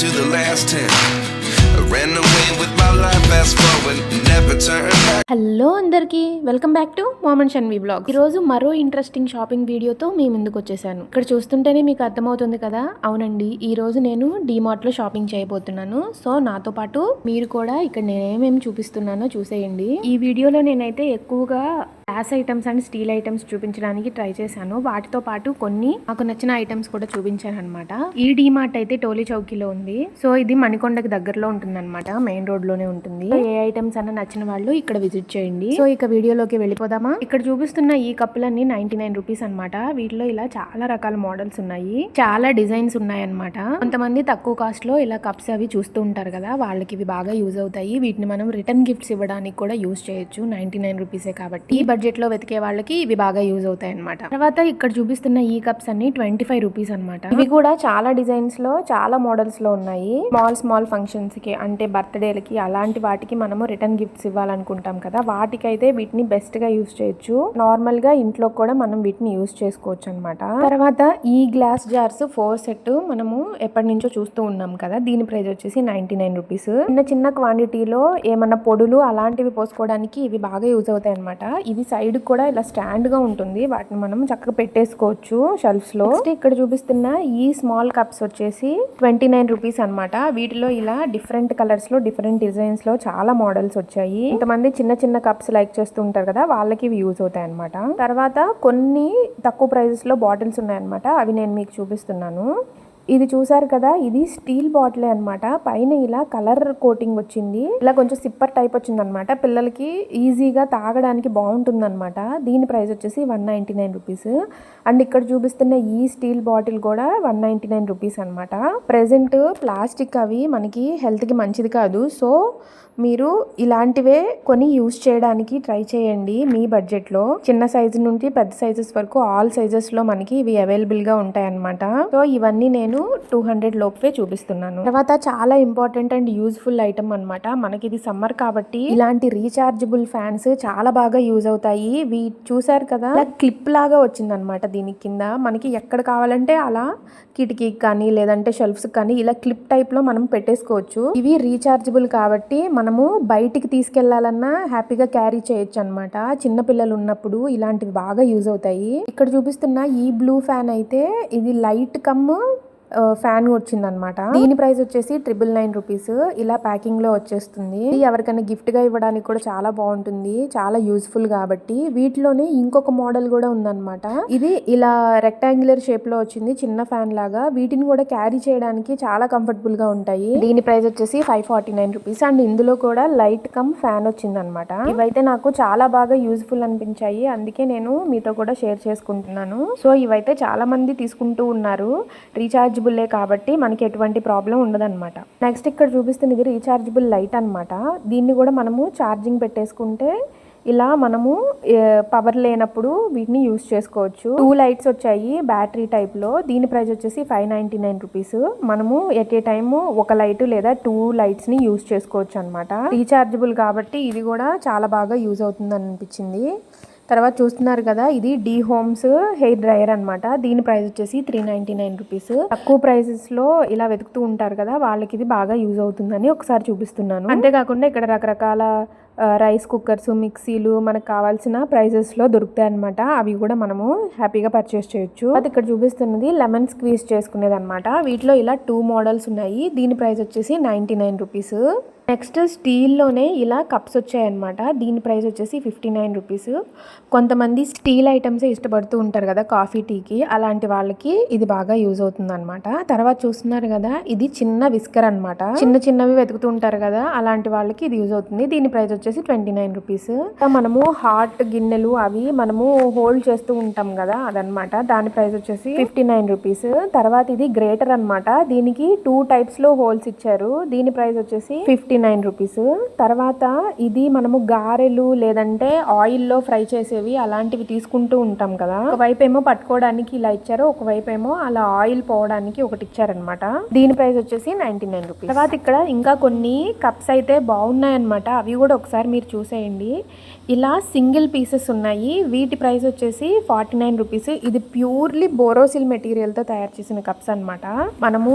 to the last 10. I ran away with my life, fast forward, never turn back. Hello అందరికీ welcome back to మోమన్ Shanvi blog. ఈరోజు మరో interesting shopping వీడియోతో మీ ముందుకు వచ్చేసాను. ఇక్కడ చూస్తుంటేనే మీకు అర్థమవుతుంది కదా, అవునండి ఈ రోజు నేను డీమార్ట్ లో షాపింగ్ చేయబోతున్నాను. సో నాతో పాటు మీరు కూడా ఇక్కడ నేనేమేమి చూపిస్తున్నానో చూసేయండి. ఈ వీడియోలో నేనైతే ఎక్కువగా glass items and steel items చూపించడానికి ట్రై చేశాను. వాటితో పాటు కొన్ని నాకు నచ్చిన ఐటమ్స్ కూడా చూపించాను అనమాట. ఈ డీమార్ట్ అయితే టోలీ చౌకీలో ఉంది. సో ఇది మణికొండకి దగ్గరలో ఉంటుంది అనమాట, మెయిన్ రోడ్ లోనే ఉంటుంది. ఏ ఐటమ్స్ అన్న నచ్చిన వాళ్ళు ఇక్కడ విజిట్ చేయండి. సో ఇక వీడియోలోకి వెళ్ళిపోదామా. ఇక్కడ చూపిస్తున్న ఈ కప్పులన్నీ 99 రూపీస్ అనమాట. వీటిలో ఇలా చాలా రకాల మోడల్స్ ఉన్నాయి, చాలా డిజైన్స్ ఉన్నాయి అనమాట. కొంతమంది తక్కువ కాస్ట్ లో ఇలా కప్స్ అవి చూస్తూ ఉంటారు కదా, వాళ్ళకి ఇవి బాగా యూజ్ అవుతాయి. వీటిని మనం రిటర్న్ గిఫ్ట్స్ ఇవ్వడానికి కూడా యూజ్ చేయొచ్చు. 99 రూపీసే కాబట్టి ఈ బడ్జెట్ లో వెతికే వాళ్ళకి ఇవి బాగా యూజ్ అవుతాయి అనమాట. తర్వాత ఇక్కడ చూపిస్తున్న ఈ కప్స్ అన్ని 25 రూపీస్ అనమాట. ఇవి కూడా చాలా డిజైన్స్ లో చాలా మోడల్స్ లో ఉన్నాయి. స్మాల్ ఫంక్షన్స్ కి అంటే బర్త్డేలకి అలాంటి వాటికి మనము రిటర్న్ గిఫ్ట్స్ ఇవ్వాలనుకుంటాం కదా, వాటికైతే వీటిని బెస్ట్ గా యూజ్ చేయొచ్చు. నార్మల్ గా ఇంట్లో కూడా మనం వీటిని యూజ్ చేసుకోవచ్చు అనమాట. తర్వాత ఈ గ్లాస్ జార్స్ 4 సెట్ మనము ఎప్పటి నుంచో చూస్తూ ఉన్నాం కదా, దీని ప్రైస్ వచ్చేసి 99 రూపీస్. చిన్న క్వాంటిటీలో ఏమన్నా పొడులు అలాంటివి పోసుకోవడానికి ఇవి బాగా యూజ్ అవుతాయి అనమాట. ఇది సైడ్ కూడా ఇలా స్టాండ్ గా ఉంటుంది, వాటిని మనం చక్కగా పెట్టేసుకోవచ్చు షెల్ఫ్స్ లో. ఇక్కడ చూపిస్తున్న ఈ స్మాల్ కప్స్ వచ్చేసి 29 రూపీస్ అనమాట. వీటిలో ఇలా డిఫరెంట్ కలర్స్ లో డిఫరెంట్ డిజైన్స్ లో చాలా మోడల్స్ వచ్చాయి. కొంతమంది చిన్న చిన్న కప్స్ లైక్ చేస్తూ ఉంటారు కదా, వాళ్ళకి ఇవి యూజ్ అవుతాయి అనమాట. తర్వాత కొన్ని తక్కువ ప్రైజెస్ లో బాటిల్స్ ఉన్నాయన్నమాట, అవి నేను మీకు చూపిస్తున్నాను. ఇది చూసారు కదా, ఇది స్టీల్ బాటిల్ అనమాట. పైన ఇలా కలర్ కోటింగ్ వచ్చింది, ఇలా కొంచెం సిప్పర్ టైప్ వచ్చింది అనమాట. పిల్లలకి ఈజీగా తాగడానికి బాగుంటుంది అనమాట. దీని ప్రైస్ వచ్చేసి 199 రూపీస్. అండ్ ఇక్కడ చూపిస్తున్న ఈ స్టీల్ బాటిల్ కూడా 199 రూపీస్ అనమాట. ప్రెసెంట్ ప్లాస్టిక్ అవి మనకి హెల్త్ కి మంచిది కాదు. సో మీరు ఇలాంటివే కొని యూజ్ చేయడానికి ట్రై చేయండి మీ బడ్జెట్ లో. చిన్న సైజు నుండి పెద్ద సైజెస్ వరకు ఆల్ సైజెస్ లో మనకి ఇవి అవైలబుల్ గా ఉంటాయి అనమాట. సో ఇవన్నీ నేను 200 లోపే చూపిస్తున్నాను. తర్వాత చాలా ఇంపార్టెంట్ అండ్ యూజ్ఫుల్ ఐటమ్ అనమాట. మనకి ఇది సమ్మర్ కాబట్టి ఇలాంటి రీచార్జబుల్ ఫ్యాన్స్ చాలా బాగా యూజ్ అవుతాయి. చూసారు కదా, క్లిప్ లాగా వచ్చింది అనమాట. దీని కింద మనకి ఎక్కడ కావాలంటే అలా కిటికీకి కానీ లేదంటే షెల్ఫ్స్ కానీ ఇలా క్లిప్ టైప్ లో మనం పెట్టేసుకోవచ్చు. ఇవి రీచార్జబుల్ కాబట్టి మనము బయటికి తీసుకెళ్లాలన్నా హ్యాపీగా క్యారీ చేయొచ్చు అనమాట. చిన్న పిల్లలు ఉన్నప్పుడు ఇలాంటివి బాగా యూజ్ అవుతాయి. ఇక్కడ చూపిస్తున్న ఈ బ్లూ ఫ్యాన్ అయితే ఇది లైట్ కమ్ ఫ్యాన్ వచ్చిందనమాట. దీని ప్రైస్ వచ్చేసి 999 రూపీస్. ఇలా ప్యాకింగ్ లో వచ్చేస్తుంది. ఎవరికైనా గిఫ్ట్ గా ఇవ్వడానికి కూడా చాలా బాగుంటుంది, చాలా యూజ్ఫుల్ కాబట్టి. వీటిలోనే ఇంకొక మోడల్ కూడా ఉందన్నమాట. ఇది ఇలా రెక్టాంగులర్ షేప్ లో వచ్చింది, చిన్న ఫ్యాన్ లాగా. వీటిని కూడా క్యారీ చేయడానికి చాలా కంఫర్టబుల్ గా ఉంటాయి. దీని ప్రైస్ వచ్చేసి 549 రూపీస్. అండ్ ఇందులో కూడా లైట్ కమ్ ఫ్యాన్ వచ్చింది అనమాట. ఇవైతే నాకు చాలా బాగా యూజ్ఫుల్ అనిపించాయి, అందుకే నేను మీతో కూడా షేర్ చేసుకుంటున్నాను. సో ఇవైతే చాలా మంది తీసుకుంటూ ఉన్నారు. రీఛార్జ్ కాబట్టి మనకి ఎటువంటి ప్రాబ్లం ఉండదన్నమాట. నెక్స్ట్ ఇక్కడ చూపిస్తున్నది రీఛార్జబుల్ లైట్ అనమాట. దీన్ని కూడా మనము ఛార్జింగ్ పెట్టేసుకుంటే ఇలా మనము పవర్ లేనప్పుడు వీటిని యూజ్ చేసుకోవచ్చు. 2 లైట్స్ వచ్చాయి బ్యాటరీ టైప్ లో. దీని ప్రైస్ వచ్చేసి 599 రూపీస్. మనము ఎట్ ఏ టైమ్ ఒక లైట్ లేదా 2 లైట్స్ ని యూజ్ చేసుకోవచ్చు అనమాట. రీఛార్జబుల్ కాబట్టి ఇది కూడా చాలా బాగా యూజ్ అవుతుంది అనిపించింది. తర్వాత చూస్తున్నారు కదా, ఇది డి హోమ్స్ హెయిర్ డ్రైయర్ అనమాట. దీని ప్రైస్ వచ్చేసి 399 రూపీస్. తక్కువ ప్రైసెస్ లో ఇలా వెతుకుతూ ఉంటారు కదా, వాళ్ళకి ఇది బాగా యూజ్ అవుతుందని ఒకసారి చూపిస్తున్నాను. అంతేకాకుండా ఇక్కడ రకరకాల రైస్ కుక్కర్స్, మిక్సీలు మనకు కావాల్సిన ప్రైజెస్ లో దొరుకుతాయి అనమాట. అవి కూడా మనము హ్యాపీగా పర్చేస్ చేయొచ్చు. అది ఇక్కడ చూపిస్తున్నది లెమన్ స్క్వీజ్ చేసుకునేది అనమాట. వీటిలో ఇలా 2 మోడల్స్ ఉన్నాయి. దీని ప్రైస్ వచ్చేసి 99 రూపీస్. నెక్స్ట్ స్టీల్లోనే ఇలా కప్స్ వచ్చాయన్నమాట. దీని ప్రైస్ వచ్చేసి 59 రూపీస్. కొంతమంది స్టీల్ ఐటమ్సే ఇష్టపడుతూ ఉంటారు కదా కాఫీ టీకి, అలాంటి వాళ్ళకి ఇది బాగా యూజ్ అవుతుంది అనమాట. తర్వాత చూస్తున్నారు కదా, ఇది చిన్న విస్కర్ అనమాట. చిన్నవి వెతుకుతూ ఉంటారు కదా, అలాంటి వాళ్ళకి ఇది యూజ్ అవుతుంది. దీని ప్రైస్ వచ్చేసి 29 రూపీస్. మనము హాట్ గిన్నెలు అవి మనము హోల్డ్ చేస్తూ ఉంటాం కదా, అదనమాట. దాని ప్రైస్ వచ్చేసి 59 రూపీస్. తర్వాత ఇది గ్రేటర్ అనమాట. దీనికి 2 టైప్స్ లో హోల్స్ ఇచ్చారు. దీని ప్రైస్ వచ్చేసి 59 రూపీస్. తర్వాత ఇది మనము గారెలు లేదంటే ఆయిల్ లో ఫ్రై చేసేవి అలాంటివి తీసుకుంటూ ఉంటాం కదా, ఒకవైపు ఏమో పట్టుకోవడానికి ఇలా ఇచ్చారు, ఒకవైపు ఏమో అలా ఆయిల్ పోవడానికి ఒకటి ఇచ్చారనమాట. దీని ప్రైస్ వచ్చేసి 99 రూపీస్. తర్వాత ఇక్కడ ఇంకా కొన్ని కప్స్ అయితే బాగున్నాయి అనమాట. అవి కూడా ఒకసారి మీరు చూసేయండి. ఇలా సింగిల్ పీసెస్ ఉన్నాయి. వీటి ప్రైస్ వచ్చేసి 49 రూపీస్. ఇది ప్యూర్లీ బోరోసిల్ మెటీరియల్ తో తయారు చేసిన కప్స్ అనమాట. మనము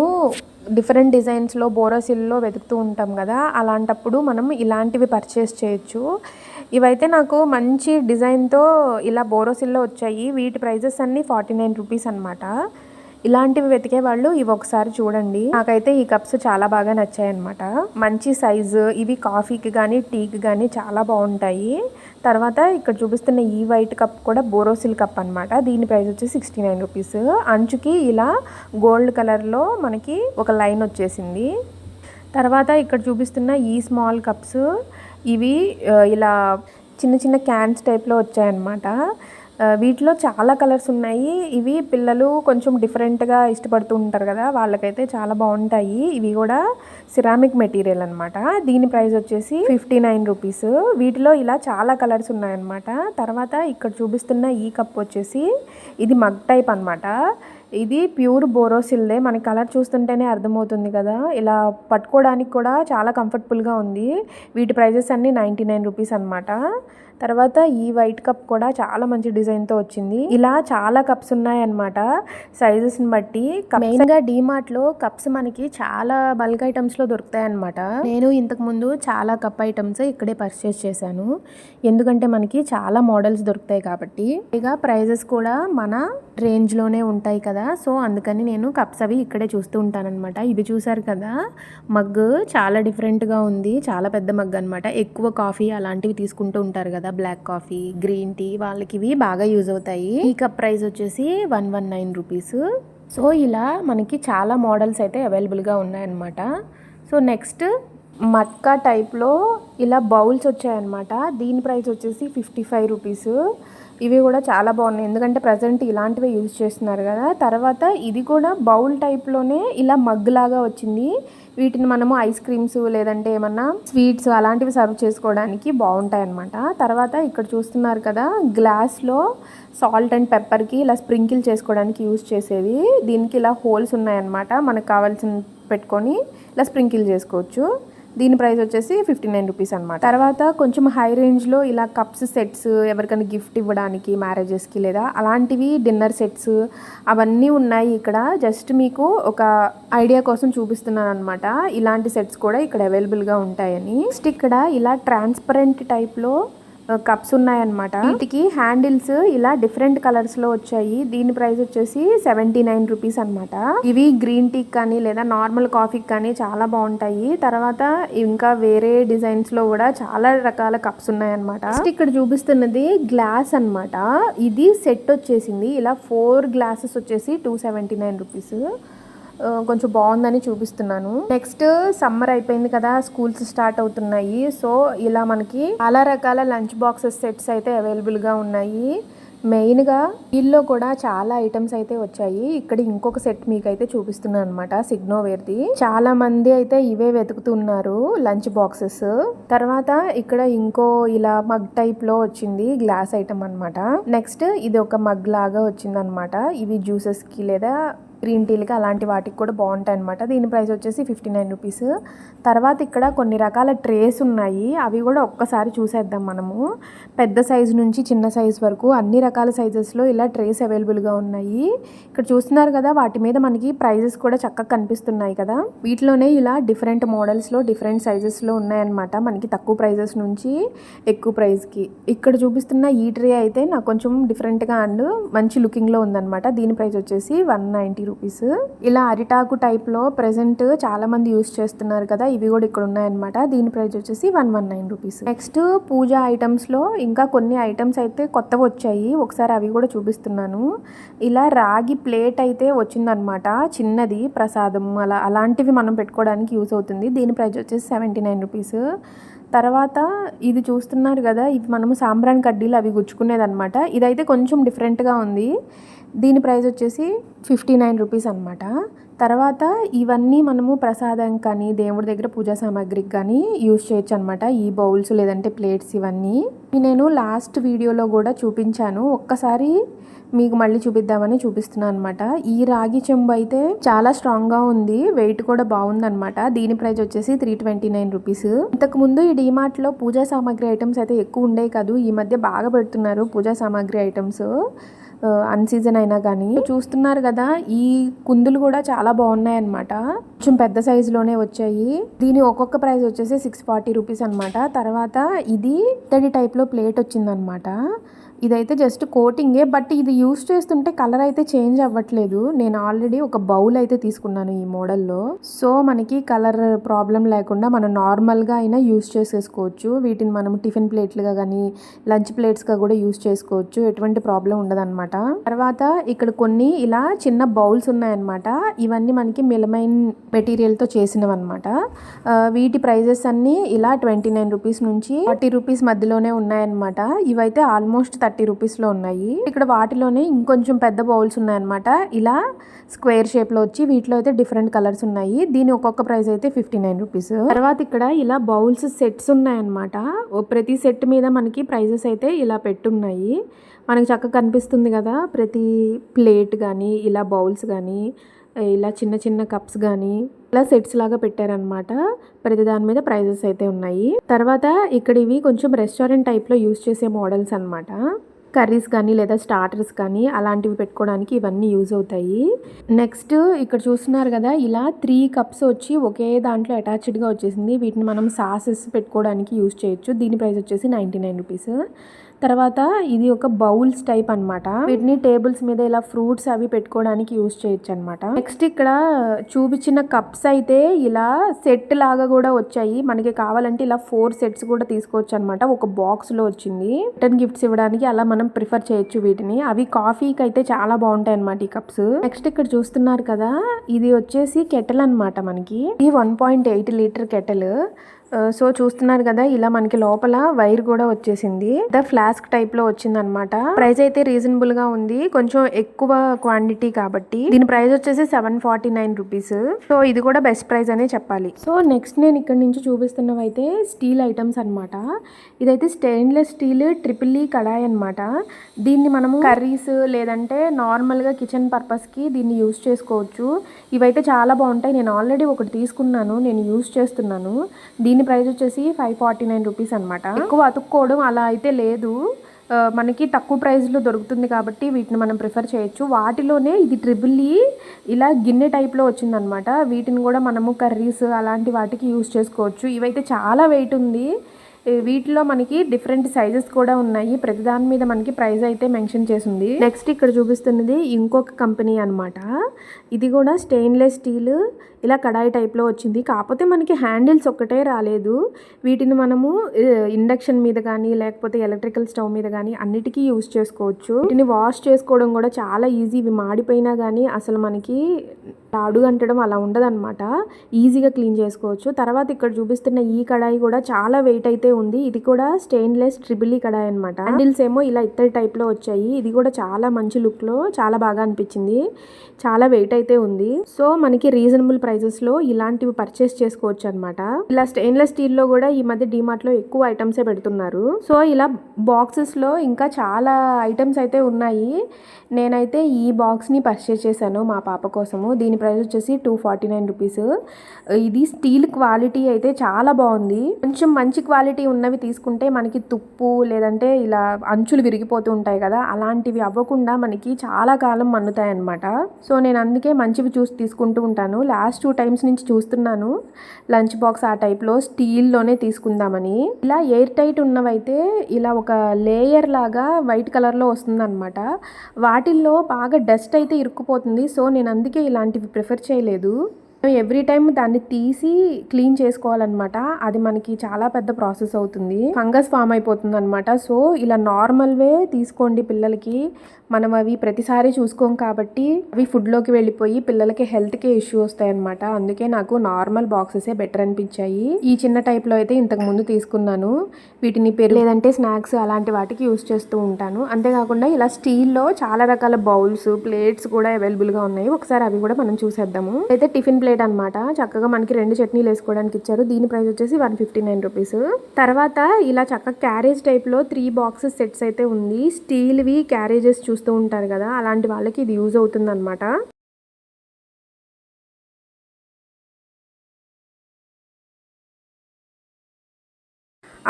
డిఫరెంట్ డిజైన్స్లో బోరోసిల్లో వెతుకుతూ ఉంటాం కదా, అలాంటప్పుడు మనం ఇలాంటివి పర్చేస్ చేయొచ్చు. ఇవైతే నాకు మంచి డిజైన్తో ఇలా బోరోసిల్లో వచ్చాయి. వీటి ప్రైజెస్ అన్నీ 49 రూపీస్ అనమాట. ఇలాంటివి వెతికే వాళ్ళు ఇవి ఒకసారి చూడండి. నాకైతే ఈ కప్స్ చాలా బాగా నచ్చాయి అనమాట. మంచి సైజు, ఇవి కాఫీకి కానీ టీకి కానీ చాలా బాగుంటాయి. తర్వాత ఇక్కడ చూపిస్తున్న ఈ వైట్ కప్ కూడా బోరోసిల్ కప్ అనమాట. దీని ప్రైస్ వచ్చి 69 రూపీస్. అంచుకి ఇలా గోల్డ్ కలర్లో మనకి ఒక లైన్ వచ్చేసింది. తర్వాత ఇక్కడ చూపిస్తున్న ఈ స్మాల్ కప్స్, ఇవి ఇలా చిన్న చిన్న క్యాన్స్ టైప్లో వచ్చాయన్నమాట. వీటిలో చాలా కలర్స్ ఉన్నాయి. ఇవి పిల్లలు కొంచెం డిఫరెంట్గా ఇష్టపడుతూ ఉంటారు కదా, వాళ్ళకైతే చాలా బాగుంటాయి. ఇవి కూడా సిరామిక్ మెటీరియల్ అనమాట. దీని ప్రైస్ వచ్చేసి 59 రూపీస్. వీటిలో ఇలా చాలా కలర్స్ ఉన్నాయన్నమాట. తర్వాత ఇక్కడ చూపిస్తున్న ఈ కప్ వచ్చేసి ఇది మగ్ టైప్ అనమాట. ఇది ప్యూర్ బోరోసిల్దే. మన కలర్ చూస్తుంటేనే అర్థమవుతుంది కదా. ఇలా పట్టుకోవడానికి కూడా చాలా కంఫర్టబుల్గా ఉంది. వీటి ప్రైజెస్ అన్నీ 99 రూపీస్ అనమాట. తర్వాత ఈ వైట్ కప్ కూడా చాలా మంచి డిజైన్తో వచ్చింది. ఇలా చాలా కప్స్ ఉన్నాయన్నమాట సైజెస్ని బట్టి. మెయిన్గా డీమార్ట్లో కప్స్ మనకి చాలా బల్క్ ఐటమ్స్లో దొరుకుతాయి అనమాట. నేను ఇంతకుముందు చాలా కప్ ఐటమ్స్ ఇక్కడే పర్చేస్ చేశాను, ఎందుకంటే మనకి చాలా మోడల్స్ దొరుకుతాయి కాబట్టి. ఇక ప్రైజెస్ కూడా మన రేంజ్లోనే ఉంటాయి కదా, సో అందుకని నేను కప్స్ అవి ఇక్కడే చూస్తూ ఉంటానన్నమాట. ఇది చూసారు కదా, మగ్ చాలా డిఫరెంట్గా ఉంది. చాలా పెద్ద మగ్ అనమాట. ఎక్కువ కాఫీ అలాంటివి తీసుకుంటూ ఉంటారు కదా, బ్లాక్ కాఫీ, గ్రీన్ టీ, వాళ్ళకి ఇవి బాగా యూజ్ అవుతాయి. ఈ కప్ ప్రైస్ వచ్చేసి 119 రూపీస్. సో ఇలా మనకి చాలా మోడల్స్ అయితే అవైలబుల్గా ఉన్నాయన్నమాట. సో నెక్స్ట్ మట్కా టైప్లో ఇలా బౌల్స్ వచ్చాయన్నమాట. దీని ప్రైస్ వచ్చేసి 55 రూపీస్. ఇవి కూడా చాలా బాగున్నాయి, ఎందుకంటే ప్రజెంట్ ఇలాంటివే యూజ్ చేస్తున్నారు కదా. తర్వాత ఇది కూడా బౌల్ టైప్లోనే ఇలా మగ్ లాగా వచ్చింది. వీటిని మనము ఐస్ క్రీమ్స్ లేదంటే ఏమన్నా స్వీట్స్ అలాంటివి సర్వ్ చేసుకోవడానికి బాగుంటాయి అన్నమాట. తర్వాత ఇక్కడ చూస్తున్నారు కదా, గ్లాస్లో సాల్ట్ అండ్ పెప్పర్కి ఇలా స్ప్రింకిల్ చేసుకోవడానికి యూజ్ చేసేవి. దీనికి ఇలా హోల్స్ ఉన్నాయన్నమాట. మనకు కావాల్సిన పెట్టుకొని ఇలా స్ప్రింకిల్ చేసుకోవచ్చు. దీని ప్రైస్ వచ్చేసి 59 రూపీస్ అనమాట. తర్వాత కొంచెం హై రేంజ్లో ఇలా కప్స్ సెట్స్, ఎవరికైనా గిఫ్ట్ ఇవ్వడానికి మ్యారేజెస్కి లేదా అలాంటివి డిన్నర్ సెట్స్ అవన్నీ ఉన్నాయి ఇక్కడ. జస్ట్ మీకు ఒక ఐడియా కోసం చూపిస్తున్నాను అనమాట. ఇలాంటి సెట్స్ కూడా ఇక్కడ అవైలబుల్గా ఉంటాయని. నెక్స్ట్ ఇక్కడ ఇలా ట్రాన్స్పరెంట్ టైప్లో కప్స్ ఉన్నాయన్నమాట. వీటికి హ్యాండిల్స్ ఇలా డిఫరెంట్ కలర్స్లో వచ్చాయి. దీని ప్రైస్ వచ్చేసి 79 రూపీస్ అనమాట. ఇవి గ్రీన్ టీకి కానీ లేదా నార్మల్ కాఫీకి కానీ చాలా బాగుంటాయి. తర్వాత ఇంకా వేరే డిజైన్స్లో కూడా చాలా రకాల కప్స్ ఉన్నాయన్నమాట. ఇక్కడ చూపిస్తున్నది గ్లాస్ అనమాట. ఇది సెట్ వచ్చేసింది. ఇలా 4 గ్లాసెస్ వచ్చేసి 279 రూపీస్. కొంచెం బాగుందని చూపిస్తున్నాను. నెక్స్ట్ సమ్మర్ అయిపోయింది కదా, స్కూల్స్ స్టార్ట్ అవుతున్నాయి. సో ఇలా మనకి చాలా రకాల లంచ్ బాక్సెస్ సెట్స్ అయితే అవైలబుల్గా ఉన్నాయి. మెయిన్గా వీళ్ళలో కూడా చాలా ఐటమ్స్ అయితే వచ్చాయి. ఇక్కడ ఇంకొక సెట్ మీకు అయితే చూపిస్తున్నాను అనమాట, సిగ్నోవేర్ది. చాలా మంది అయితే ఇవే వెతుకుతున్నారు లంచ్ బాక్సెస్. తర్వాత ఇక్కడ ఇంకో ఇలా మగ్ టైప్ లో వచ్చింది, గ్లాస్ ఐటమ్ అనమాట. నెక్స్ట్ ఇది ఒక మగ్ లాగా వచ్చింది అనమాట. ఇవి జ్యూసెస్ కి లేదా గ్రీన్ టీలకి అలాంటి వాటికి కూడా బాగుంటాయి అనమాట. దీని ప్రైస్ వచ్చేసి 59 రూపీస్. తర్వాత ఇక్కడ కొన్ని రకాల ట్రేస్ ఉన్నాయి, అవి కూడా ఒక్కసారి చూసేద్దాం మనము. పెద్ద సైజు నుంచి చిన్న సైజు వరకు అన్ని రకాల సైజెస్లో ఇలా ట్రేస్ అవైలబుల్గా ఉన్నాయి. ఇక్కడ చూస్తున్నారు కదా, వాటి మీద మనకి ప్రైజెస్ కూడా చక్కగా కనిపిస్తున్నాయి కదా. వీటిలోనే ఇలా డిఫరెంట్ మోడల్స్లో డిఫరెంట్ సైజెస్లో ఉన్నాయన్నమాట, మనకి తక్కువ ప్రైజెస్ నుంచి ఎక్కువ ప్రైస్కి. ఇక్కడ చూపిస్తున్న ఈ ట్రే అయితే నాకు కొంచెం డిఫరెంట్గా అండ్ మంచి లుకింగ్లో ఉందన్నమాట. దీని ప్రైస్ వచ్చేసి 190 రూపీస్. ఇలా అరిటాకు టైప్లో ప్రెసెంట్ చాలా మంది యూస్ చేస్తున్నారు కదా, ఇవి కూడా ఇక్కడ ఉన్నాయన్నమాట. దీని ప్రైస్ వచ్చేసి 119 రూపీస్. నెక్స్ట్ పూజా ఐటమ్స్లో ఇంకా కొన్ని ఐటమ్స్ అయితే కొత్తగా వచ్చాయి, ఒకసారి అవి కూడా చూపిస్తున్నాను. ఇలా రాగి ప్లేట్ అయితే వచ్చిందనమాట, చిన్నది ప్రసాదం అలాంటివి మనం పెట్టుకోవడానికి యూస్ అవుతుంది. దీని ప్రైస్ వచ్చేసి 79 రూపీస్. తర్వాత ఇది చూస్తున్నారు కదా, ఇవి మనము సాంబ్రాన్ కడ్డీలు అవి గుచ్చుకునేది అనమాట. ఇదైతే కొంచెం డిఫరెంట్గా ఉంది. దీని ప్రైస్ వచ్చేసి 59 రూపీస్ అనమాట. తర్వాత ఇవన్నీ మనము ప్రసాదం కానీ దేవుడి దగ్గర పూజా సామాగ్రికి కానీ యూజ్ చేయొచ్చు అనమాట. ఈ బౌల్స్ లేదంటే ప్లేట్స్ ఇవన్నీ నేను లాస్ట్ వీడియోలో కూడా చూపించాను, ఒక్కసారి మీకు మళ్ళీ చూపిద్దామని చూపిస్తున్నాను అనమాట. ఈ రాగి చెంబు అయితే చాలా స్ట్రాంగ్గా ఉంది, వెయిట్ కూడా బాగుందనమాట. దీని ప్రైస్ వచ్చేసి 329 రూపీస్. ఇంతకుముందు ఈ డీమార్ట్లో పూజా సామాగ్రి ఐటమ్స్ అయితే ఎక్కువ ఉండేవి కాదు, ఈ మధ్య బాగా పెడుతున్నారు పూజా సామాగ్రి ఐటమ్స్. అన్సీజన్ అయినా కానీ. చూస్తున్నారు కదా, ఈ కుందులు కూడా చాలా బాగున్నాయి అనమాట. కొంచెం పెద్ద సైజులోనే వచ్చాయి. దీని ఒక్కొక్క ప్రైస్ వచ్చేసి 640 రూపీస్ అనమాట. తర్వాత ఇది ఇత్తడి టైప్లో ప్లేట్ వచ్చిందనమాట. ఇదైతే జస్ట్ కోటింగే, బట్ ఇది యూస్ చేస్తుంటే కలర్ అయితే చేంజ్ అవ్వట్లేదు. నేను ఆల్రెడీ ఒక బౌల్ అయితే తీసుకున్నాను ఈ మోడల్లో. సో మనకి కలర్ ప్రాబ్లం లేకుండా మనం నార్మల్గా అయినా యూస్ చేసేసుకోవచ్చు. వీటిని మనం టిఫిన్ ప్లేట్లుగా కానీ లంచ్ ప్లేట్స్గా కూడా యూస్ చేసుకోవచ్చు. ఎటువంటి ప్రాబ్లం ఉండదన్నమాట. తర్వాత ఇక్కడ కొన్ని ఇలా చిన్న బౌల్స్ ఉన్నాయన్నమాట. ఇవన్నీ మనకి మెలమైన్ మెటీరియల్తో చేసినవి అనమాట. వీటి ప్రైజెస్ అన్నీ ఇలా 29 రూపీస్ నుంచి 40 రూపీస్ మధ్యలోనే ఉన్నాయన్నమాట. ఇవైతే ఆల్మోస్ట్ 30 రూపీస్లో ఉన్నాయి. ఇక్కడ వాటిలోనే ఇంకొంచెం పెద్ద బౌల్స్ ఉన్నాయన్నమాట. ఇలా స్క్వేర్ షేప్లో వచ్చి వీటిలో అయితే డిఫరెంట్ కలర్స్ ఉన్నాయి. దీని ఒక్కొక్క ప్రైస్ అయితే 59 రూపీస్. తర్వాత ఇక్కడ ఇలా బౌల్స్ సెట్స్ ఉన్నాయన్నమాట. ప్రతి సెట్ మీద మనకి ప్రైజెస్ అయితే ఇలా పెట్టున్నాయి. మనకి చక్కగా కనిపిస్తుంది కదా, ప్రతి ప్లేట్ కానీ ఇలా బౌల్స్ కానీ ఇలా చిన్న చిన్న కప్స్ కానీ ఇలా సెట్స్ లాగా పెట్టారనమాట. ప్రతి దాని మీద ప్రైజెస్ అయితే ఉన్నాయి. తర్వాత ఇక్కడ ఇవి కొంచెం రెస్టారెంట్ టైప్లో యూస్ చేసే మోడల్స్ అనమాట. కర్రీస్ కానీ లేదా స్టార్టర్స్ కానీ అలాంటివి పెట్టుకోవడానికి ఇవన్నీ యూజ్ అవుతాయి. నెక్స్ట్ ఇక్కడ చూస్తున్నారు కదా, ఇలా 3 కప్స్ వచ్చి ఒకే దాంట్లో అటాచ్డ్గా వచ్చేసింది. వీటిని మనం సాసెస్ పెట్టుకోవడానికి యూజ్ చేయొచ్చు. దీని ప్రైస్ వచ్చేసి 99 రూపీస్. తర్వాత ఇది ఒక బౌల్స్ టైప్ అనమాట. వీటిని టేబుల్స్ మీద ఇలా ఫ్రూట్స్ అవి పెట్టుకోవడానికి యూజ్ చేయొచ్చు అనమాట. నెక్స్ట్ ఇక్కడ చూపించిన కప్స్ అయితే ఇలా సెట్ లాగా కూడా వచ్చాయి. మనకి కావాలంటే ఇలా 4 సెట్స్ కూడా తీసుకోవచ్చు అనమాట. ఒక బాక్స్ లో వచ్చింది. రిటర్న్ గిఫ్ట్స్ ఇవ్వడానికి అలా మనం ప్రిఫర్ చేయొచ్చు వీటిని. అవి కాఫీకి అయితే చాలా బాగుంటాయి అనమాట ఈ కప్స్. నెక్స్ట్ ఇక్కడ చూస్తున్నారు కదా, ఇది వచ్చేసి కెటిల్ అనమాట. మనకి ఇది 1.8 లీటర్ కెటిల్. సో చూస్తున్నారు కదా, ఇలా మనకి లోపల వైర్ కూడా వచ్చేసింది. ఫ్లాస్క్ టైప్ లో వచ్చింది అనమాట. ప్రైస్ అయితే రీజనబుల్ గా ఉంది, కొంచెం ఎక్కువ క్వాంటిటీ కాబట్టి. దీని ప్రైస్ వచ్చేసి 749 రూపీస్. సో ఇది కూడా బెస్ట్ ప్రైస్ అనే చెప్పాలి. సో నెక్స్ట్ నేను ఇక్కడ నుంచి చూపిస్తున్నవి అయితే స్టీల్ ఐటమ్స్ అనమాట. ఇదైతే స్టెయిన్లెస్ స్టీల్ ట్రిపుల్ కడాయి అనమాట. దీన్ని మనము కర్రీస్ లేదంటే నార్మల్ గా కిచెన్ పర్పస్ కి దీన్ని యూజ్ చేసుకోవచ్చు. ఇవైతే చాలా బాగుంటాయి. నేను ఆల్రెడీ ఒకటి తీసుకున్నాను, నేను యూజ్ చేస్తున్నాను. దీని ప్రైస్ వచ్చేసి 549 రూపీస్ అనమాట. ఎక్కువ అతుక్కోవడం అలా అయితే లేదు, మనకి తక్కువ ప్రైస్లో దొరుకుతుంది కాబట్టి వీటిని మనం ప్రిఫర్ చేయొచ్చు. వాటిలోనే ఇది ట్రిపుల్ ఇలా గిన్నె టైప్లో వచ్చిందనమాట. వీటిని కూడా మనము కర్రీస్ అలాంటి వాటికి యూజ్ చేసుకోవచ్చు. ఇవైతే చాలా వెయిట్ ఉంది. వీటిలో మనకి డిఫరెంట్ సైజెస్ కూడా ఉన్నాయి. ప్రతి దాని మీద మనకి ప్రైస్ అయితే మెన్షన్ చేసింది. నెక్స్ట్ ఇక్కడ చూపిస్తున్నది ఇంకొక కంపెనీ అనమాట. ఇది కూడా స్టెయిన్లెస్ స్టీల్ ఇలా కడాయి టైప్లో వచ్చింది. కాకపోతే మనకి హ్యాండిల్స్ ఒక్కటే రాలేదు. వీటిని మనము ఇండక్షన్ మీద కానీ లేకపోతే ఎలక్ట్రికల్ స్టవ్ మీద కానీ అన్నిటికీ యూజ్ చేసుకోవచ్చు. వీటిని వాష్ చేసుకోవడం కూడా చాలా ఈజీ. ఇవి మాడిపోయినా కానీ అసలు మనకి అడుగంటడం అలా ఉండదన్నమాట. ఈజీగా క్లీన్ చేసుకోవచ్చు. తర్వాత ఇక్కడ చూపిస్తున్న ఈ కడాయి కూడా చాలా వెయిట్ అయితే ఉంది. ఇది కూడా స్టెయిన్లెస్ ట్రిపుల్ కడాయి అనమాట. హ్యాండిల్స్ ఏమో ఇలా ఇత్తడి టైప్ లో వచ్చాయి. ఇది కూడా చాలా మంచి లుక్ లో చాలా బాగా అనిపించింది. చాలా వెయిట్ అయితే ఉంది. సో మనకి రీజనబుల్ ప్రైజెస్ లో ఇలాంటివి పర్చేస్ చేసుకోవచ్చు అనమాట. ఇలా స్టెయిన్లెస్ స్టీల్ లో కూడా ఈ మధ్య డిమార్ట్ లో ఎక్కువ ఐటమ్సే పెడుతున్నారు. సో ఇలా బాక్సెస్ లో ఇంకా చాలా ఐటమ్స్ అయితే ఉన్నాయి. నేనైతే ఈ బాక్స్ ని పర్చేస్ చేశాను మా పాప కోసము. దీని ప్రైస్ వచ్చేసి 249 రూపీస్. ఇది స్టీల్ క్వాలిటీ అయితే చాలా బాగుంది. కొంచెం మంచి క్వాలిటీ ఉన్నవి తీసుకుంటే మనకి తుప్పు లేదంటే ఇలా అంచులు విరిగిపోతూ ఉంటాయి కదా, అలాంటివి అవ్వకుండా మనకి చాలా కాలం మన్నుతాయి అన్నమాట. సో నేను అందుకే మంచివి చూసి తీసుకుంటూ ఉంటాను. లాస్ట్ 2 టైమ్స్ నుంచి చూస్తున్నాను లంచ్ బాక్స్ ఆ టైప్లో స్టీల్లోనే తీసుకుందామని. ఇలా ఎయిర్ టైట్ ఉన్నవైతే ఇలా ఒక లేయర్ లాగా వైట్ కలర్లో వస్తుంది అనమాట. వాటిల్లో బాగా డస్ట్ అయితే ఇరుక్కుపోతుంది. సో నేను అందుకే ఇలాంటివి ప్రిఫర్ చేయలేదు. ఎవ్రీ టైం దాన్ని తీసి క్లీన్ చేసుకోవాలన్నమాట. అది మనకి చాలా పెద్ద ప్రాసెస్ అవుతుంది, ఫంగస్ ఫామ్ అయిపోతుంది అనమాట. సో ఇలా నార్మల్ వే తీసుకోండి పిల్లలకి. మనం అవి ప్రతిసారి చూసుకోం కాబట్టి అవి ఫుడ్లోకి వెళ్ళిపోయి పిల్లలకి హెల్త్కే ఇష్యూ వస్తాయి అనమాట. అందుకే నాకు నార్మల్ బాక్సెసే బెటర్ అనిపించాయి. ఈ చిన్న టైప్లో అయితే ఇంతకు ముందు తీసుకున్నాను. వీటిని పెరుగు లేదంటే స్నాక్స్ అలాంటి వాటికి యూస్ చేస్తూ ఉంటాను. అంతేకాకుండా ఇలా స్టీల్లో చాలా రకాల బౌల్స్ ప్లేట్స్ కూడా అవైలబుల్గా ఉన్నాయి. ఒకసారి అవి కూడా మనం చూసేద్దాము. అయితే టిఫిన్ ప్లేట్ అనమాట. చక్కగా మనకి 2 చట్నీలు వేసుకోవడానికి ఇచ్చారు. దీని ప్రైస్ వచ్చేసి 159 రూపీస్. తర్వాత ఇలా చక్కగా క్యారేజ్ టైప్లో 3 బాక్సెస్ సెట్స్ అయితే ఉంది. స్టీల్వి క్యారేజెస్ చూస్తూ ఉంటారు కదా, అలాంటి వాళ్ళకి ఇది యూజ్ అవుతుంది అనమాట.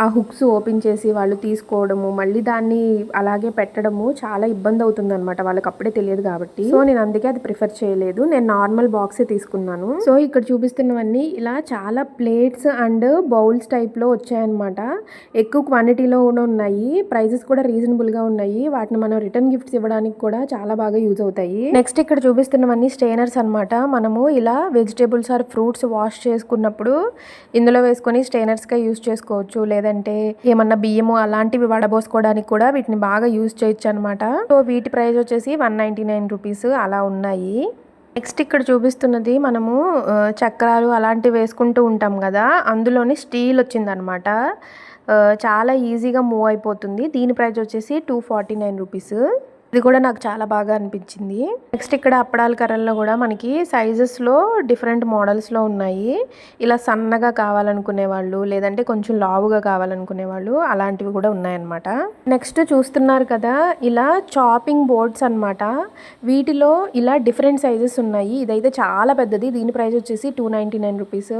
ఆ హుక్స్ ఓపెన్ చేసి వాళ్ళు తీసుకోవడము, మళ్ళీ దాన్ని అలాగే పెట్టడము చాలా ఇబ్బంది అవుతుంది అనమాట. వాళ్ళకి అప్పుడే తెలియదు కాబట్టి. సో నేను అందుకే అది ప్రిఫర్ చేయలేదు. నేను నార్మల్ బాక్సే తీసుకున్నాను. సో ఇక్కడ చూపిస్తున్నవన్నీ ఇలా చాలా ప్లేట్స్ అండ్ బౌల్స్ టైప్లో వచ్చాయన్నమాట. ఎక్కువ క్వాంటిటీలో కూడా ఉన్నాయి. ప్రైజెస్ కూడా రీజనబుల్గా ఉన్నాయి. వాటిని మనం రిటర్న్ గిఫ్ట్స్ ఇవ్వడానికి కూడా చాలా బాగా యూజ్ అవుతాయి. నెక్స్ట్ ఇక్కడ చూపిస్తున్నవన్నీ స్ట్రైనర్స్ అనమాట. మనము ఇలా వెజిటేబుల్స్ ఆర్ ఫ్రూట్స్ వాష్ చేసుకున్నప్పుడు ఇందులో వేసుకొని స్ట్రైనర్స్గా యూజ్ చేసుకోవచ్చు. లేదంటే ఏమన్నా బియ్యము అలాంటివి వడబోసుకోవడానికి కూడా వీటిని బాగా యూజ్ చేయొచ్చు అనమాట. సో వీటి ప్రైస్ వచ్చేసి 199 రూపీస్ అలా ఉన్నాయి. నెక్స్ట్ ఇక్కడ చూపిస్తున్నది మనము చక్రాలు అలాంటివి వేసుకుంటూ ఉంటాం కదా, అందులోని స్టీల్ వచ్చిందనమాట. చాలా ఈజీగా మూవ్ అయిపోతుంది. దీని ప్రైస్ వచ్చేసి 249 రూపీస్. ఇది కూడా నాకు చాలా బాగా అనిపించింది. నెక్స్ట్ ఇక్కడ అప్పడాల కర్రల్లో కూడా మనకి సైజెస్లో డిఫరెంట్ మోడల్స్లో ఉన్నాయి. ఇలా సన్నగా కావాలనుకునే వాళ్ళు, లేదంటే కొంచెం లావుగా కావాలనుకునే వాళ్ళు, అలాంటివి కూడా ఉన్నాయన్నమాట. నెక్స్ట్ చూస్తున్నారు కదా ఇలా చాపింగ్ బోర్డ్స్ అనమాట. వీటిలో ఇలా డిఫరెంట్ సైజెస్ ఉన్నాయి. ఇదైతే చాలా పెద్దది. దీని ప్రైస్ వచ్చేసి 299 రూపీస్.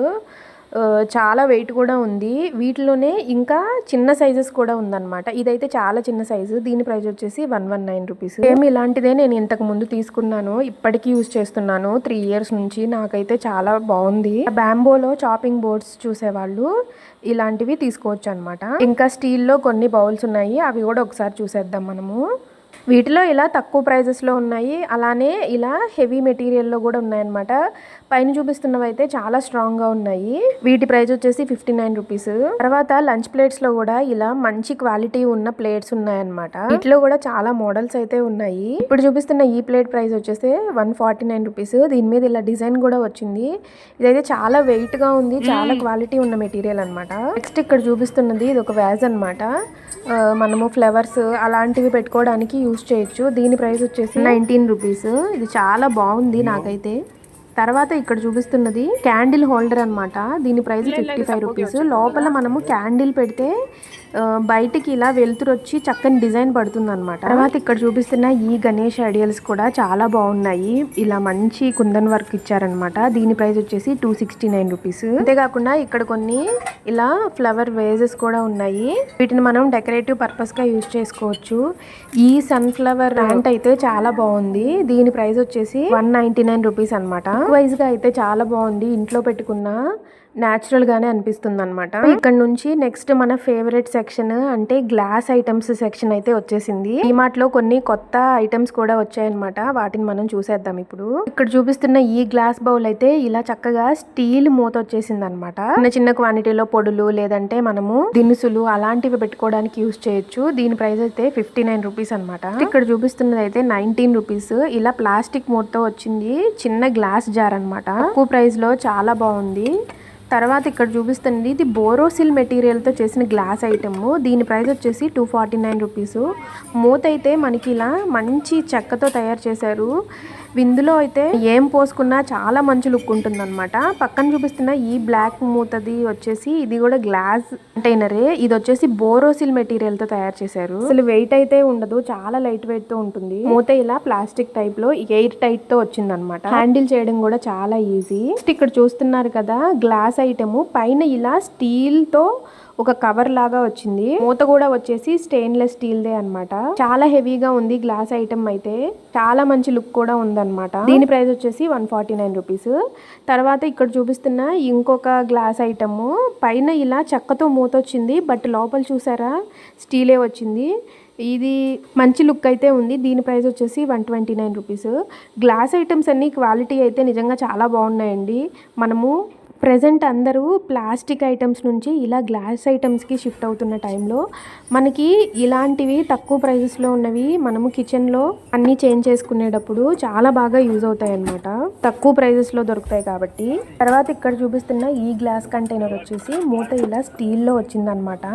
చాలా వెయిట్ కూడా ఉంది. వీటిలోనే ఇంకా చిన్న సైజెస్ కూడా ఉందన్నమాట. ఇదైతే చాలా చిన్న సైజు. దీని ప్రైస్ వచ్చేసి 119 రూపీస్. సేమ్ ఇలాంటిదే నేను ఇంతకు ముందు తీసుకున్నాను. ఇప్పటికీ యూజ్ చేస్తున్నాను 3 ఇయర్స్ నుంచి. నాకైతే చాలా బాగుంది. బ్యాంబోలో చాపింగ్ బోర్డ్స్ చూసేవాళ్ళు ఇలాంటివి తీసుకోవచ్చు అనమాట. ఇంకా స్టీల్లో కొన్ని బౌల్స్ ఉన్నాయి. అవి కూడా ఒకసారి చూసేద్దాం మనము. వీటిలో ఇలా తక్కువ ప్రైజెస్లో ఉన్నాయి, అలానే ఇలా హెవీ మెటీరియల్లో కూడా ఉన్నాయన్నమాట. పైన చూపిస్తున్నవి అయితే చాలా స్ట్రాంగ్గా ఉన్నాయి. వీటి ప్రైస్ వచ్చేసి 59 రూపీస్. తర్వాత లంచ్ ప్లేట్స్లో కూడా ఇలా మంచి క్వాలిటీ ఉన్న ప్లేట్స్ ఉన్నాయన్నమాట. వీటిలో కూడా చాలా మోడల్స్ అయితే ఉన్నాయి. ఇప్పుడు చూపిస్తున్న ఈ ప్లేట్ ప్రైస్ వచ్చేసి 149 రూపీస్. దీని మీద ఇలా డిజైన్ కూడా వచ్చింది. ఇదైతే చాలా వెయిట్గా ఉంది, చాలా క్వాలిటీ ఉన్న మెటీరియల్ అనమాట. నెక్స్ట్ ఇక్కడ చూపిస్తున్నది ఇది ఒక వ్యాజ్ అనమాట. మనము ఫ్లవర్స్ అలాంటివి పెట్టుకోవడానికి యూజ్ చేయొచ్చు. దీని ప్రైస్ వచ్చేసి 19 రూపీస్. ఇది చాలా బాగుంది నాకైతే. తర్వాత ఇక్కడ చూపిస్తున్నది క్యాండిల్ హోల్డర్ అనమాట. దీని ప్రైస్ 55 రూపీస్. లోపల మనము క్యాండిల్ పెడితే బయటికి ఇలా వెలుతురు వచ్చి చక్కని డిజైన్ పడుతుంది అనమాట. తర్వాత ఇక్కడ చూపిస్తున్న ఈ గణేష్ ఐడియల్స్ కూడా చాలా బాగున్నాయి. ఇలా మంచి కుందన్ వర్క్ ఇచ్చారనమాట. దీని ప్రైస్ వచ్చేసి 269 రూపీస్. అంతేకాకుండా ఇక్కడ కొన్ని ఇలా ఫ్లవర్ వేజెస్ కూడా ఉన్నాయి. వీటిని మనం డెకరేటివ్ పర్పస్ గా యూజ్ చేసుకోవచ్చు. ఈ సన్ఫ్లవర్ ప్లాంట్ అయితే చాలా బాగుంది. దీని ప్రైస్ వచ్చేసి 199 రూపీస్ అనమాట. వైజ్ గా అయితే చాలా బాగుంది. ఇంట్లో పెట్టుకున్న న్యాచురల్ గానే అనిపిస్తుంది అనమాట. ఇక్కడ నుంచి నెక్స్ట్ మన ఫేవరెట్ సెక్షన్ అంటే గ్లాస్ ఐటమ్స్ సెక్షన్ అయితే వచ్చేసింది. డిమార్ట్ లో కొన్ని కొత్త ఐటమ్స్ కూడా వచ్చాయన్నమాట. వాటిని మనం చూసేద్దాం ఇప్పుడు. ఇక్కడ చూపిస్తున్న ఈ గ్లాస్ బౌల్ అయితే ఇలా చక్కగా స్టీల్ మూత వచ్చేసింది అనమాట. చిన్న చిన్న క్వాంటిటీలో పొడులు లేదంటే మనము దినుసులు అలాంటివి పెట్టుకోవడానికి యూజ్ చేయొచ్చు. దీని ప్రైస్ అయితే 59 రూపీస్ అనమాట. ఇక్కడ చూపిస్తున్నది అయితే 19 రూపీస్. ఇలా ప్లాస్టిక్ మూతతో వచ్చింది చిన్న గ్లాస్ జార్ అనమాట. తక్కువ ప్రైస్ లో చాలా బాగుంది. తర్వాత ఇక్కడ చూపిస్తుంది ఇది బోరోసిల్ మెటీరియల్తో చేసిన గ్లాస్ ఐటమ్. దీని ప్రైస్ వచ్చేసి 249 రూపీస్. మూత అయితే మనకి ఇలా మంచి చెక్కతో తయారు చేశారు. ఇందులో అయితే ఏం పోసుకున్నా చాలా మంచి లుక్ ఉంటుంది అనమాట. పక్కన చూపిస్తున్న ఈ బ్లాక్ మూతది వచ్చేసి ఇది కూడా గ్లాస్ కంటైనరే. ఇది వచ్చేసి బోరోసిల్ మెటీరియల్ తో తయారు చేశారు. అసలు వెయిట్ అయితే ఉండదు, చాలా లైట్ వెయిట్ తో ఉంటుంది. మూత ఇలా ప్లాస్టిక్ టైప్ లో ఎయిర్ టైట్ తో వచ్చింది అనమాట. హ్యాండిల్ చేయడం కూడా చాలా ఈజీ. ఇక్కడ చూస్తున్నారు కదా గ్లాస్ ఐటమ్ పైన ఇలా స్టీల్ తో ఒక కవర్ లాగా వచ్చింది. మూత కూడా వచ్చేసి స్టెయిన్లెస్ స్టీల్ దే అనమాట. చాలా హెవీగా ఉంది గ్లాస్ ఐటమ్ అయితే. చాలా మంచి లుక్ కూడా ఉందన్నమాట. దీని ప్రైస్ వచ్చేసి 149 రూపీస్. తర్వాత ఇక్కడ చూపిస్తున్న ఇంకొక గ్లాస్ ఐటమ్ పైన ఇలా చెక్కతో మూత వచ్చింది. బట్ లోపల చూసారా స్టీలే వచ్చింది. ఇది మంచి లుక్ అయితే ఉంది. దీని ప్రైస్ వచ్చేసి 129 రూపీస్. గ్లాస్ ఐటమ్స్ అన్ని క్వాలిటీ అయితే నిజంగా చాలా బాగున్నాయండి. మనము ప్రెజెంట్ అందరూ ప్లాస్టిక్ ఐటమ్స్ నుంచి ఇలా గ్లాస్ ఐటమ్స్కి షిఫ్ట్ అవుతున్న టైంలో మనకి ఇలాంటివి తక్కువ ప్రైజెస్లో ఉన్నవి మనము కిచెన్లో అన్నీ చేంజ్ చేసుకునేటప్పుడు చాలా బాగా యూజ్ అవుతాయి అన్నమాట. తక్కువ ప్రైజెస్లో దొరుకుతాయి కాబట్టి. తర్వాత ఇక్కడ చూపిస్తున్న ఈ గ్లాస్ కంటైనర్ వచ్చేసి మూత ఇలా స్టీల్లో వచ్చిందనమాట.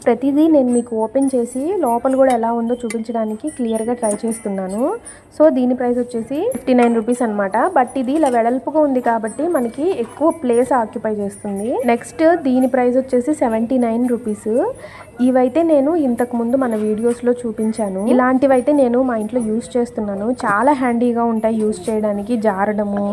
ప్రతిదీ నేను మీకు ఓపెన్ చేసి లోపల కూడా ఎలా ఉందో చూపించడానికి క్లియర్గా ట్రై చేస్తున్నాను. సో దీని ప్రైస్ వచ్చేసి 59 రూపీస్ అనమాట. బట్ ఇది ఇలా వెడల్పుగా ఉంది కాబట్టి మనకి ఎక్కువ ప్లేస్ ఆక్యుపై చేస్తుంది. నెక్స్ట్ దీని ప్రైస్ వచ్చేసి 79 రూపీస్. ఇవైతే నేను ఇంతకు ముందు మన వీడియోస్లో చూపించాను. ఇలాంటివైతే నేను మా ఇంట్లో యూజ్ చేస్తున్నాను. చాలా హ్యాండీగా ఉంటాయి యూజ్ చేయడానికి. జారడము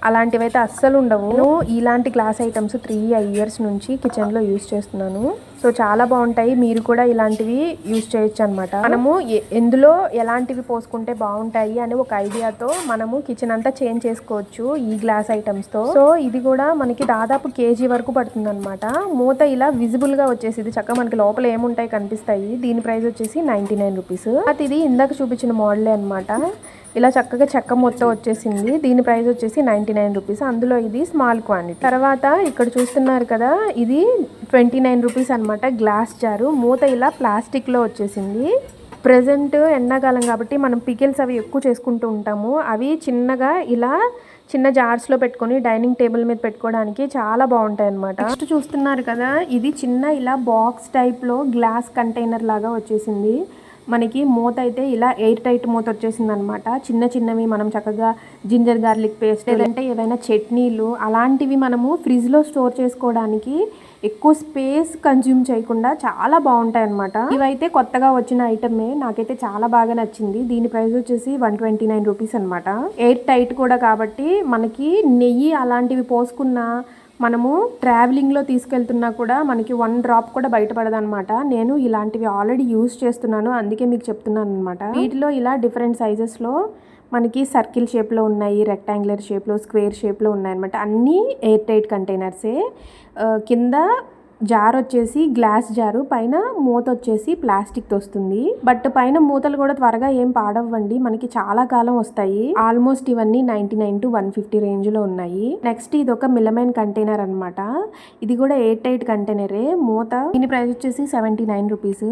అలాంటివైతే అస్సలు ఉండవు. నేను ఇలాంటి గ్లాస్ ఐటమ్స్ 3 ఇయర్స్ నుంచి కిచెన్లో యూజ్ చేస్తున్నాను. సో చాలా బాగుంటాయి. మీరు కూడా ఇలాంటివి యూజ్ చేయొచ్చు అనమాట. మనము ఎందులో ఎలాంటివి పోసుకుంటే బాగుంటాయి అనే ఒక ఐడియాతో మనము కిచెన్ అంతా చేంజ్ చేసుకోవచ్చు ఈ గ్లాస్ ఐటమ్స్తో. సో ఇది కూడా మనకి దాదాపు కేజీ వరకు పడుతుంది అనమాట. మూత ఇలా విజిబుల్ గా వచ్చేసి చక్కగా మనకి లోపల ఏముంటాయి కనిపిస్తాయి. దీని ప్రైస్ వచ్చేసి 99 రూపీస్. ఇది ఇందాక చూపించిన మోడలే అనమాట. ఇలా చక్కగా చెక్క మొత్తం వచ్చేసింది. దీని ప్రైస్ వచ్చేసి 99 రూపీస్. అందులో ఇది స్మాల్ క్వాంటిటీ. తర్వాత ఇక్కడ చూస్తున్నారు కదా, ఇది 29 రూపీస్ అనమాట. గ్లాస్ జారు, మూత ఇలా ప్లాస్టిక్ లో వచ్చేసింది. ప్రెజెంట్ ఎండాకాలం కాబట్టి మనం పికిల్స్ అవి ఎక్కువ చేసుకుంటూ ఉంటాము. అవి చిన్నగా ఇలా చిన్న జార్స్లో పెట్టుకొని డైనింగ్ టేబుల్ మీద పెట్టుకోవడానికి చాలా బాగుంటాయి అనమాట. నెక్స్ట్ చూస్తున్నారు కదా, ఇది చిన్న ఇలా బాక్స్ టైప్లో గ్లాస్ కంటైనర్ లాగా వచ్చేసింది. మనకి మూత అయితే ఇలా ఎయిర్ టైట్ మూత వచ్చేసింది అనమాట. చిన్న చిన్నవి మనం చక్కగా జింజర్ గార్లిక్ పేస్ట్ లేదంటే ఏవైనా చట్నీలు అలాంటివి మనము ఫ్రిడ్జ్లో స్టోర్ చేసుకోవడానికి ఎక్కువ స్పేస్ కన్జ్యూమ్ చేయకుండా చాలా బాగుంటాయి అనమాట. ఇవైతే కొత్తగా వచ్చిన ఐటమే, నాకైతే చాలా బాగా నచ్చింది. దీని ప్రైస్ వచ్చేసి 129 రూపీస్ అనమాట. ఎయిర్ టైట్ కూడా కాబట్టి మనకి నెయ్యి అలాంటివి పోసుకున్న మనము ట్రావెలింగ్లో తీసుకెళ్తున్నా కూడా మనకి 1 డ్రాప్ కూడా బయటపడదనమాట. నేను ఇలాంటివి ఆల్రెడీ యూజ్ చేస్తున్నాను, అందుకే మీకు చెప్తున్నాను అనమాట. వీటిలో ఇలా డిఫరెంట్ సైజెస్లో మనకి సర్కిల్ షేప్లో ఉన్నాయి, రెక్టాంగులర్ షేప్లో, స్క్వేర్ షేప్లో ఉన్నాయన్నమాట. అన్నీ ఎయిర్ టైట్ కంటైనర్సే. కింద జార్ వచ్చేసి గ్లాస్ జారు, పైన మూత వచ్చేసి ప్లాస్టిక్ వస్తుంది. బట్ పైన మూతలు కూడా త్వరగా ఏం పాడవ్వండి, మనకి చాలా కాలం వస్తాయి. ఆల్మోస్ట్ ఇవన్నీ 99 to 150 రేంజ్ లో ఉన్నాయి. నెక్స్ట్ ఇది ఒక మిలమైన్ కంటైనర్ అనమాట. ఇది కూడా ఎయిర్ టైట్ కంటైనరే. మూత దీని ప్రైస్ వచ్చేసి 79 రూపీస్.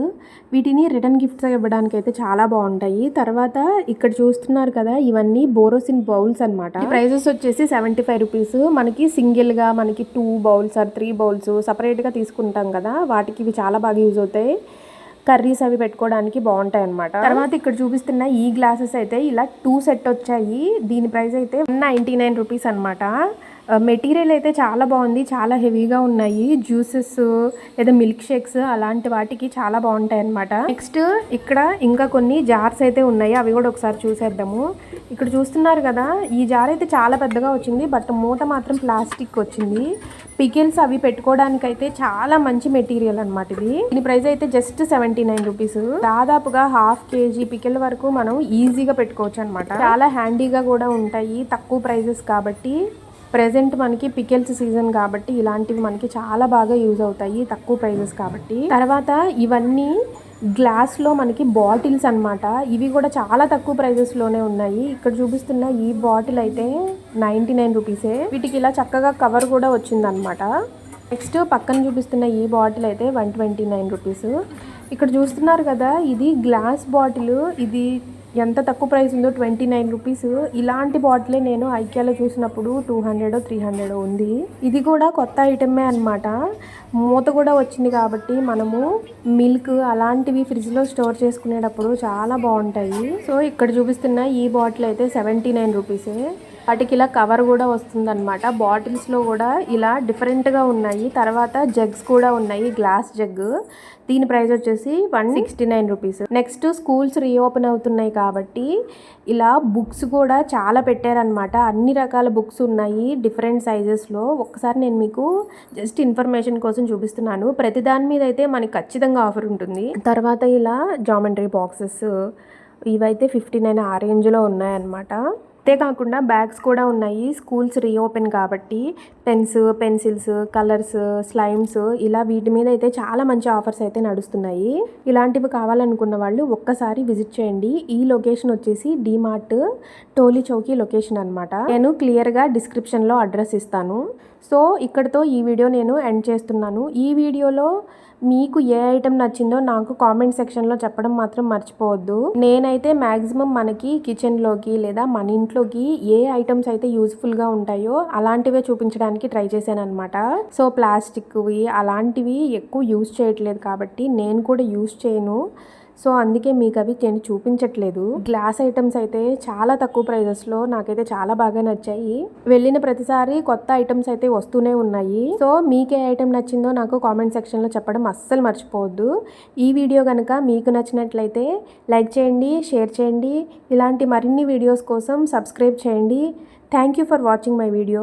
వీటిని రిటర్న్ గిఫ్ట్స్ ఇవ్వడానికి అయితే చాలా బాగుంటాయి. తర్వాత ఇక్కడ చూస్తున్నారు కదా, ఇవన్నీ బోరోసిన్ బౌల్స్ అనమాట. ప్రైజెస్ వచ్చేసి 75 రూపీస్. మనకి సింగిల్ గా మనకి 2 బౌల్స్ ఆర్ 3 బౌల్స్ సపరేట్ గా తీసుకుంటాం కదా, వాటికి ఇవి చాలా బాగా యూజ్ అవుతాయి. కర్రీస్ అవి పెట్టుకోవడానికి బాగుంటాయి అనమాట. తర్వాత ఇక్కడ చూపిస్తున్న ఈ గ్లాసెస్ అయితే ఇలా 2 సెట్ వచ్చాయి. దీని ప్రైస్ అయితే 199 రూపీస్ అనమాట. మెటీరియల్ అయితే చాలా బాగుంది, చాలా హెవీగా ఉన్నాయి. జ్యూసెస్ లేదా మిల్క్ షేక్స్ అలాంటి వాటికి చాలా బాగుంటాయి అనమాట. నెక్స్ట్ ఇక్కడ ఇంకా కొన్ని జార్స్ అయితే ఉన్నాయి, అవి కూడా ఒకసారి చూసేద్దాము. ఇక్కడ చూస్తున్నారు కదా, ఈ జార్ అయితే చాలా పెద్దగా వచ్చింది, బట్ మూత మాత్రం ప్లాస్టిక్ వచ్చింది. పికిల్స్ అవి పెట్టుకోవడానికి అయితే చాలా మంచి మెటీరియల్ అనమాట ఇది. దీని ప్రైస్ అయితే జస్ట్ 79 రూపీస్. దాదాపుగా 1/2 kg పికిల్ వరకు మనం ఈజీగా పెట్టుకోవచ్చు అనమాట. చాలా హ్యాండీగా కూడా ఉంటాయి, తక్కువ ప్రైజెస్ కాబట్టి. ప్రెజెంట్ మనకి పికిల్స్ సీజన్ కాబట్టి ఇలాంటివి మనకి చాలా బాగా యూజ్ అవుతాయి, తక్కువ ప్రైజెస్ కాబట్టి. తర్వాత ఇవన్నీ గ్లాస్లో మనకి బాటిల్స్ అనమాట. ఇవి కూడా చాలా తక్కువ ప్రైజెస్లోనే ఉన్నాయి. ఇక్కడ చూపిస్తున్న ఈ బాటిల్ అయితే 99 రూపీసే. వీటికి ఇలా చక్కగా కవర్ కూడా వచ్చిందనమాట. నెక్స్ట్ పక్కన చూపిస్తున్న ఈ బాటిల్ అయితే 129 రూపీస్. ఇక్కడ చూస్తున్నారు కదా, ఇది గ్లాస్ బాటిల్. ఇది ఎంత తక్కువ ప్రైస్ ఉందో, 29 రూపీస్. ఇలాంటి బాటిలే నేను ఐక్యాలో చూసినప్పుడు 200 300 ఉంది. ఇది కూడా కొత్త ఐటమే అనమాట. మూత కూడా వచ్చింది కాబట్టి మనము మిల్క్ అలాంటివి ఫ్రిడ్జ్లో స్టోర్ చేసుకునేటప్పుడు చాలా బాగుంటాయి. సో ఇక్కడ చూపిస్తున్న ఈ బాటిల్ అయితే 79 రూపీసే. వాటికి ఇలా కవర్ కూడా వస్తుందన్నమాట. బాటిల్స్లో కూడా ఇలా డిఫరెంట్గా ఉన్నాయి. తర్వాత జగ్స్ కూడా ఉన్నాయి, గ్లాస్ జగ్. దీని ప్రైస్ వచ్చేసి 169 రూపీస్. నెక్స్ట్ స్కూల్స్ రీఓపెన్ అవుతున్నాయి కాబట్టి ఇలా బుక్స్ కూడా చాలా పెట్టారనమాట. అన్ని రకాల బుక్స్ ఉన్నాయి డిఫరెంట్ సైజెస్లో. ఒక్కసారి నేను మీకు జస్ట్ ఇన్ఫర్మేషన్ కోసం చూపిస్తున్నాను. ప్రతి దాని మీద అయితే మనకి ఖచ్చితంగా ఆఫర్ ఉంటుంది. తర్వాత ఇలా జామెంట్రీ బాక్సెస్ ఇవైతే 59 ఆ రేంజ్లో ఉన్నాయన్నమాట. అంతేకాకుండా బ్యాగ్స్ కూడా ఉన్నాయి. స్కూల్స్ రీఓపెన్ కాబట్టి పెన్స్, పెన్సిల్స్, కలర్స్, స్లైమ్స్ ఇలా వీటి మీద అయితే చాలా మంచి ఆఫర్స్ అయితే నడుస్తున్నాయి. ఇలాంటివి కావాలనుకున్న వాళ్ళు ఒక్కసారి విజిట్ చేయండి. ఈ లొకేషన్ వచ్చేసి డిమార్ట్ టోలీ చౌకీ లొకేషన్ అనమాట. నేను క్లియర్గా డిస్క్రిప్షన్లో అడ్రస్ ఇస్తాను. సో ఇక్కడితో ఈ వీడియో నేను ఎండ్ చేస్తున్నాను. ఈ వీడియోలో మీకు ఏ ఐటెం నచ్చిందో నాకు కామెంట్ సెక్షన్లో చెప్పడం మాత్రం మర్చిపోవద్దు. నేనైతే మ్యాక్సిమం మనకి కిచెన్లోకి లేదా మన ఇంట్లోకి ఏ ఐటమ్స్ అయితే యూజ్ఫుల్గా ఉంటాయో అలాంటివే చూపించడానికి ట్రై చేశాను అనమాట. సో ప్లాస్టిక్వి అలాంటివి ఎక్కువ యూజ్ చేయట్లేదు కాబట్టి నేను కూడా యూజ్ చేయను. సో అందుకే మీకు అవి నేను చూపించట్లేదు. గ్లాస్ ఐటమ్స్ అయితే చాలా తక్కువ ప్రైజెస్లో నాకైతే చాలా బాగా నచ్చాయి. వెళ్ళిన ప్రతిసారి కొత్త ఐటమ్స్ అయితే వస్తూనే ఉన్నాయి. సో మీకే ఐటమ్ నచ్చిందో నాకు కామెంట్ సెక్షన్లో చెప్పడం అస్సలు మర్చిపోవద్దు. ఈ వీడియో కనుక మీకు నచ్చినట్లయితే లైక్ చేయండి, షేర్ చేయండి. ఇలాంటి మరిన్ని వీడియోస్ కోసం సబ్స్క్రైబ్ చేయండి. Thank you for watching my video.